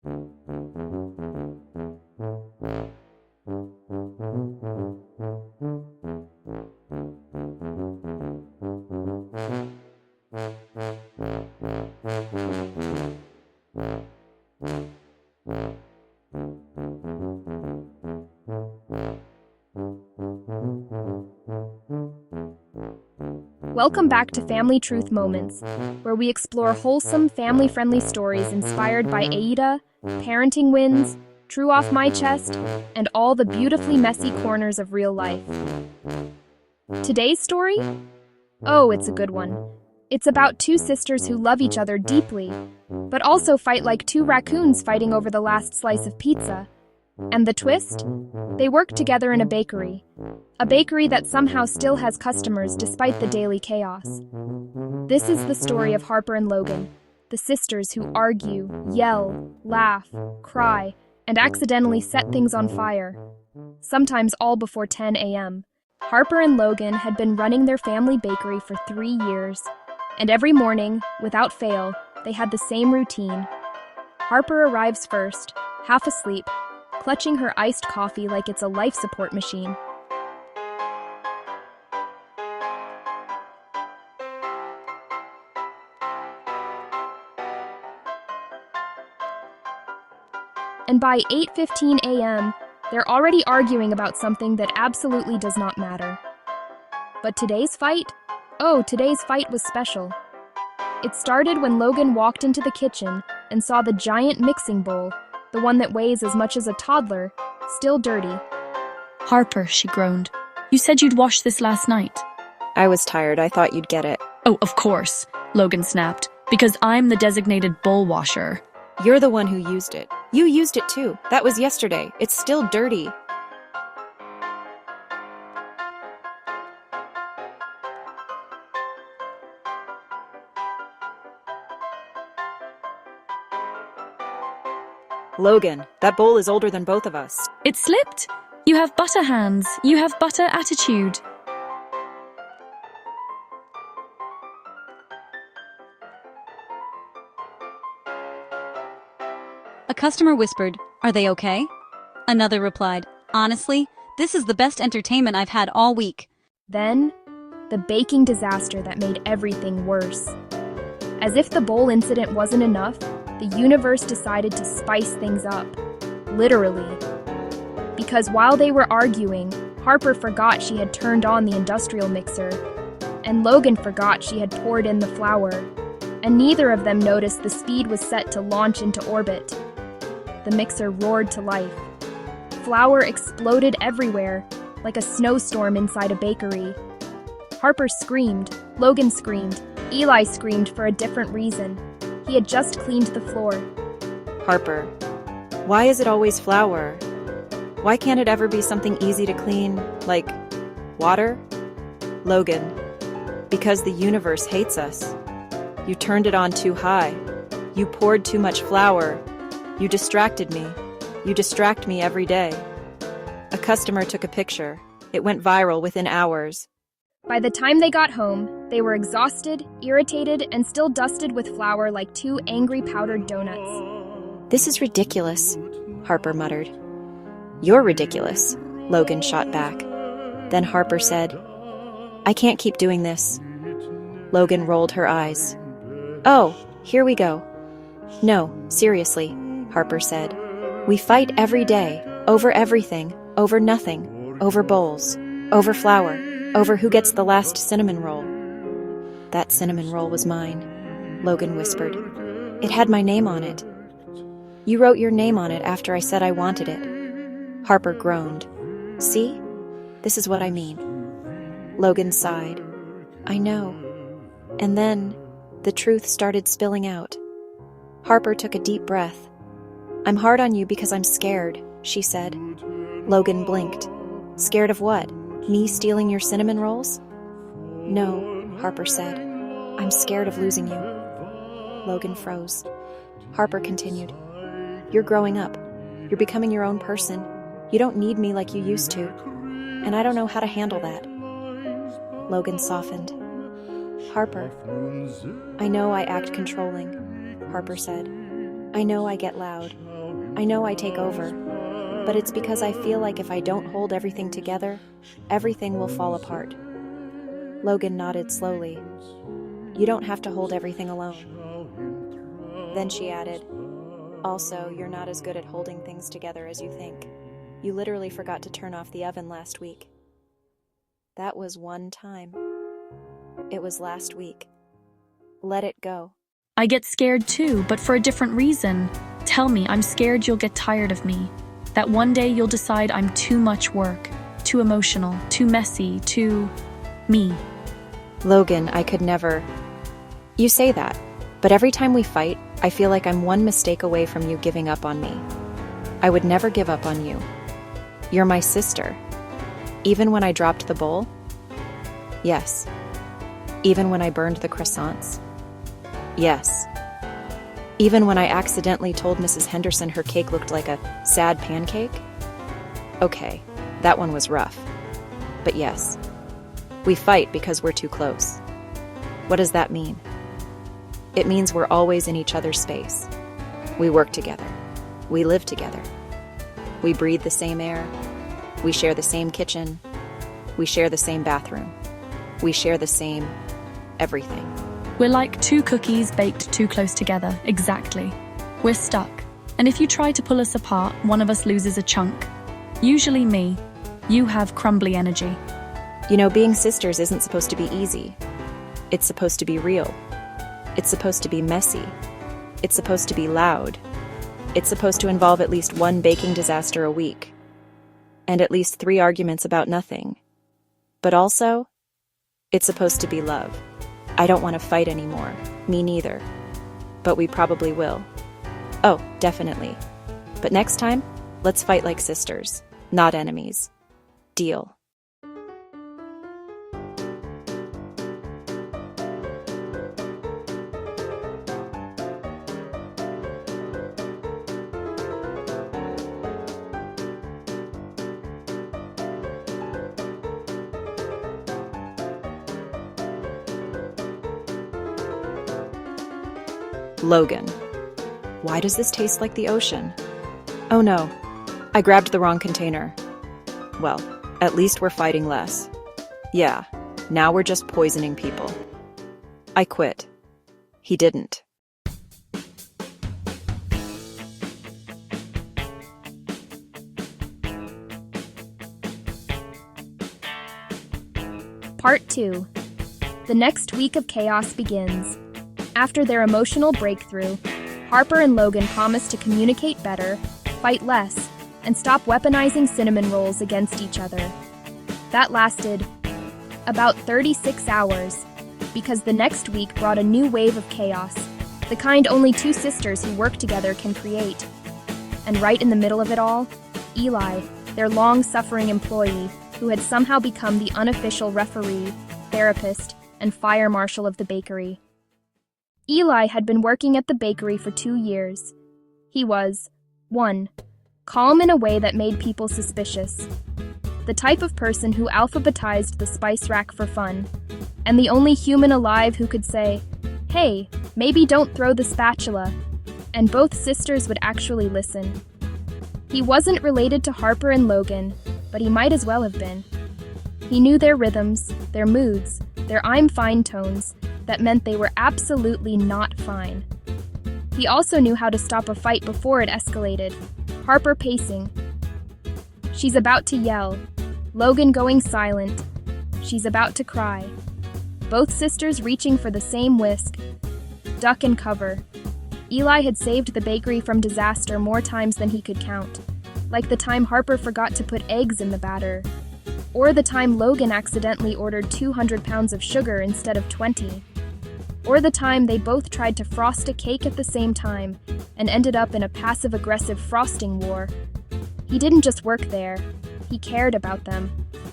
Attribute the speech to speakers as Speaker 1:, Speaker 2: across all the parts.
Speaker 1: Welcome back to Family Truth Moments, where we explore wholesome, family-friendly stories inspired by AITA, parenting wins, TrueOffMyChest, and all the beautifully messy corners of real life. Today's story? Oh, it's a good one. It's about two sisters who love each other deeply, but also fight like two raccoons fighting over the last slice of pizza. And the twist? They work together in a bakery that somehow still has customers despite the daily chaos. This is the story of Harper and Logan, the sisters who argue, yell, laugh, cry, and accidentally set things on fire, sometimes all before 10 a.m. Harper and Logan had been running their family bakery for 3 years, and every morning, without fail, they had the same routine. Harper arrives first, half asleep, clutching her iced coffee like it's a life support machine. And by 8:15 a.m., they're already arguing about something that absolutely does not matter. But today's fight? Oh, today's fight was special. It started when Logan walked into the kitchen and saw the giant mixing bowl, the one that weighs as much as a toddler, still dirty.
Speaker 2: Harper, she groaned. You said you'd washed this last night.
Speaker 3: I was tired. I thought you'd get it.
Speaker 2: Oh, of course, Logan snapped. Because I'm the designated bowl washer.
Speaker 3: You're the one who used it. You used it too. That was yesterday. It's still dirty. Logan, that bowl is older than both of us.
Speaker 2: It slipped. You have butter hands. You have butter attitude.
Speaker 4: A customer whispered, "Are they okay?" Another replied, "Honestly, this is the best entertainment I've had all week."
Speaker 1: Then, the baking disaster that made everything worse. As if the bowl incident wasn't enough, the universe decided to spice things up. Literally. Because while they were arguing, Harper forgot she had turned on the industrial mixer, and Logan forgot she had poured in the flour, and neither of them noticed the speed was set to launch into orbit. The mixer roared to life. Flour exploded everywhere, like a snowstorm inside a bakery. Harper screamed, Logan screamed, Eli screamed for a different reason. He had just cleaned the floor.
Speaker 3: Harper, why is it always flour? Why can't it ever be something easy to clean, like water? Logan, because the universe hates us. You turned it on too high. You poured too much flour. You distracted me. You distract me every day. A customer took a picture. It went viral within hours.
Speaker 1: By the time they got home, they were exhausted, irritated, and still dusted with flour like two angry powdered donuts.
Speaker 3: This is ridiculous, Harper muttered. You're ridiculous, Logan shot back. Then Harper said, I can't keep doing this. Logan rolled her eyes. Oh, here we go. No, seriously, Harper said. We fight every day, over everything, over nothing, over bowls, over flour, over who gets the last cinnamon roll. That cinnamon roll was mine, Logan whispered. It had my name on it. You wrote your name on it after I said I wanted it. Harper groaned. See? This is what I mean. Logan sighed. I know. And then, the truth started spilling out. Harper took a deep breath. I'm hard on you because I'm scared, she said. Logan blinked. Scared of what? Me stealing your cinnamon rolls? No, Harper said. I'm scared of losing you. Logan froze. Harper continued. You're growing up. You're becoming your own person. You don't need me like you used to. And I don't know how to handle that. Logan softened. Harper. I know I act controlling, Harper said. I know I get loud. I know I take over, but it's because I feel like if I don't hold everything together, everything will fall apart. Logan nodded slowly. You don't have to hold everything alone. Then she added, also, you're not as good at holding things together as you think. You literally forgot to turn off the oven last week. That was one time. It was last week. Let it go.
Speaker 2: I get scared too, but for a different reason. Tell me, I'm scared you'll get tired of me. That one day you'll decide I'm too much work, too emotional, too messy, too me.
Speaker 3: Logan, I could never. You say that, but every time we fight, I feel like I'm one mistake away from you giving up on me. I would never give up on you. You're my sister. Even when I dropped the bowl? Yes. Even when I burned the croissants? Yes. Even when I accidentally told Mrs. Henderson her cake looked like a sad pancake? Okay, that one was rough. But yes, we fight because we're too close. What does that mean? It means we're always in each other's space. We work together. We live together. We breathe the same air. We share the same kitchen. We share the same bathroom. We share the same everything.
Speaker 2: We're like two cookies baked too close together, exactly. We're stuck, and if you try to pull us apart, one of us loses a chunk. Usually me. You have crumbly energy.
Speaker 3: You know, being sisters isn't supposed to be easy. It's supposed to be real. It's supposed to be messy. It's supposed to be loud. It's supposed to involve at least one baking disaster a week. And at least 3 arguments about nothing. But also, it's supposed to be love. I don't want to fight anymore. Me neither. But we probably will. Oh, definitely. But next time, let's fight like sisters, not enemies. Deal. Logan. Why does this taste like the ocean? Oh no, I grabbed the wrong container. Well, at least we're fighting less. Yeah, now we're just poisoning people. I quit. He didn't.
Speaker 1: Part 2. The next week of chaos begins. After their emotional breakthrough, Harper and Logan promise to communicate better, fight less, and stop weaponizing cinnamon rolls against each other. That lasted about 36 hours, because the next week brought a new wave of chaos, the kind only 2 sisters who work together can create. And right in the middle of it all, Eli, their long-suffering employee, who had somehow become the unofficial referee, therapist, and fire marshal of the bakery. Eli had been working at the bakery for 2 years. He was 1. Calm in a way that made people suspicious. The type of person who alphabetized the spice rack for fun, and the only human alive who could say, "Hey, maybe don't throw the spatula," and both sisters would actually listen. He wasn't related to Harper and Logan, but he might as well have been. He knew their rhythms, their moods, their I'm fine tones, that meant they were absolutely not fine. He also knew how to stop a fight before it escalated. Harper pacing. She's about to yell. Logan going silent. She's about to cry. Both sisters reaching for the same whisk. Duck and cover. Eli had saved the bakery from disaster more times than he could count. Like the time Harper forgot to put eggs in the batter. Or the time Logan accidentally ordered 200 pounds of sugar instead of 20. Or the time they both tried to frost a cake at the same time and ended up in a passive-aggressive frosting war. He didn't just work there. He cared about them,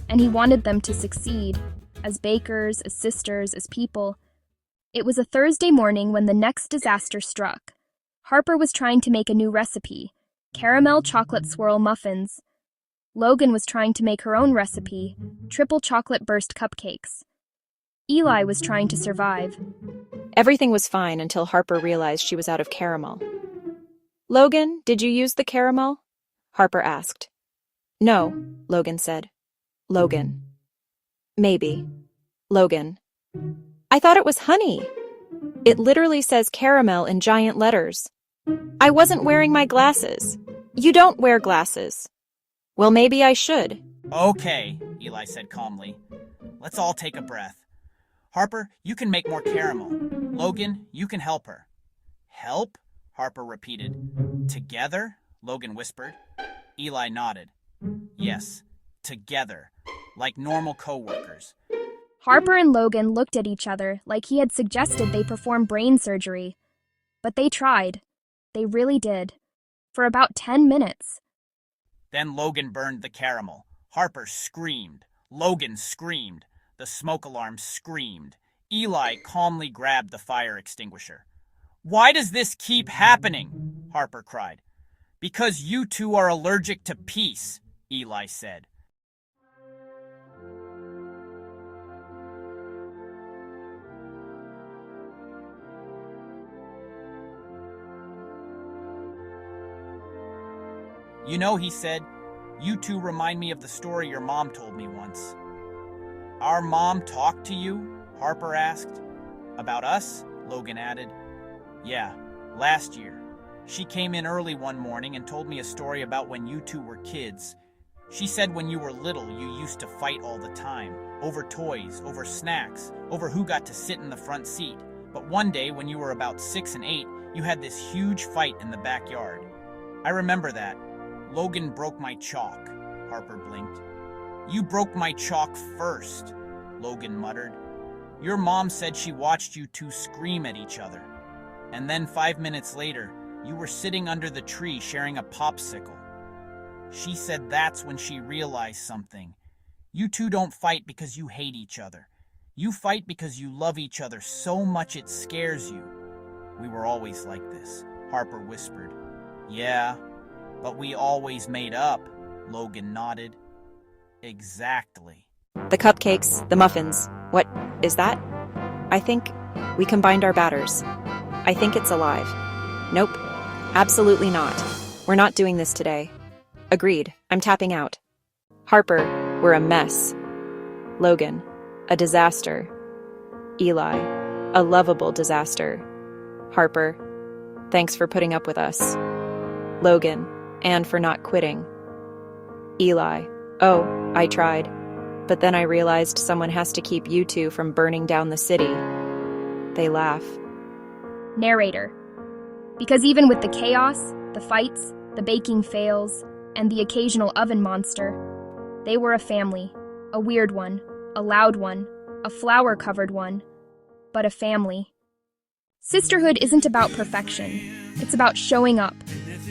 Speaker 1: and he wanted them to succeed, as bakers, as sisters, as people. It was a Thursday morning when the next disaster struck. Harper was trying to make a new recipe, caramel chocolate swirl muffins. Logan was trying to make her own recipe, triple chocolate burst cupcakes. Eli was trying to survive.
Speaker 3: Everything was fine until Harper realized she was out of caramel. Logan, did you use the caramel? Harper asked. No, Logan said. Logan. Maybe. Logan. I thought it was honey. It literally says caramel in giant letters. I wasn't wearing my glasses. You don't wear glasses. Well, maybe I should.
Speaker 5: Okay, Eli said calmly. Let's all take a breath. Harper, you can make more caramel. Logan, you can help her. Help? Harper repeated. Together? Logan whispered. Eli nodded. Yes, together, like normal co-workers.
Speaker 1: Harper and Logan looked at each other like he had suggested they perform brain surgery. But they tried. They really did. For about 10 minutes.
Speaker 5: Then Logan burned the caramel. Harper screamed. Logan screamed. The smoke alarm screamed. Eli calmly grabbed the fire extinguisher. Why does this keep happening? Harper cried. Because you two are allergic to peace, Eli said. You know, he said, you two remind me of the story your mom told me once. Our mom talked to you? Harper asked. About us? Logan added. Yeah, last year. She came in early one morning and told me a story about when you two were kids. She said when you were little, you used to fight all the time. Over toys, over snacks, over who got to sit in the front seat. But one day, when you were about 6 and 8, you had this huge fight in the backyard. I remember that. Logan broke my chalk, Harper blinked. You broke my chalk first, Logan muttered. Your mom said she watched you two scream at each other. And then 5 minutes later, you were sitting under the tree sharing a popsicle. She said that's when she realized something. You two don't fight because you hate each other. You fight because you love each other so much it scares you. We were always like this, Harper whispered. Yeah, but we always made up, Logan nodded. Exactly.
Speaker 3: The cupcakes, the muffins. What is that? I think we combined our batters. I think it's alive. Nope. Absolutely not. We're not doing this today. Agreed. I'm tapping out. Harper, we're a mess. Logan, a disaster. Eli, a lovable disaster. Harper, thanks for putting up with us. Logan, and for not quitting. Eli, oh, I tried. But then I realized someone has to keep you two from burning down the city. They laugh.
Speaker 1: Narrator. Because even with the chaos, the fights, the baking fails, and the occasional oven monster, they were a family. A weird one, a loud one, a flower-covered one, but a family. Sisterhood isn't about perfection. It's about showing up,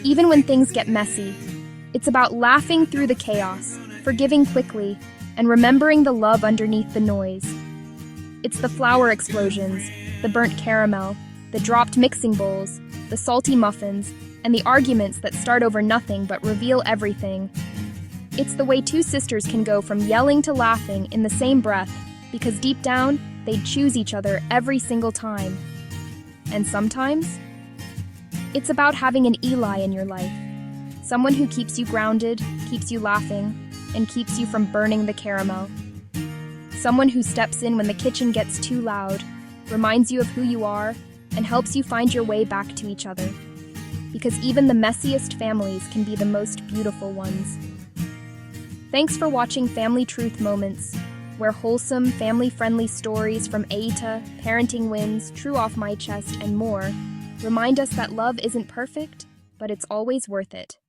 Speaker 1: even when things get messy. It's about laughing through the chaos, forgiving quickly, and remembering the love underneath the noise. It's the flower explosions, the burnt caramel, the dropped mixing bowls, the salty muffins, and the arguments that start over nothing but reveal everything. It's the way two sisters can go from yelling to laughing in the same breath, because deep down, they'd choose each other every single time. And sometimes, it's about having an Eli in your life. Someone who keeps you grounded, keeps you laughing, and keeps you from burning the caramel. Someone who steps in when the kitchen gets too loud, reminds you of who you are, and helps you find your way back to each other. Because even the messiest families can be the most beautiful ones. Thanks for watching Family Truth Moments, where wholesome, family-friendly stories from AITA, Parenting Wins, TrueOffMyChest, and more remind us that love isn't perfect, but it's always worth it.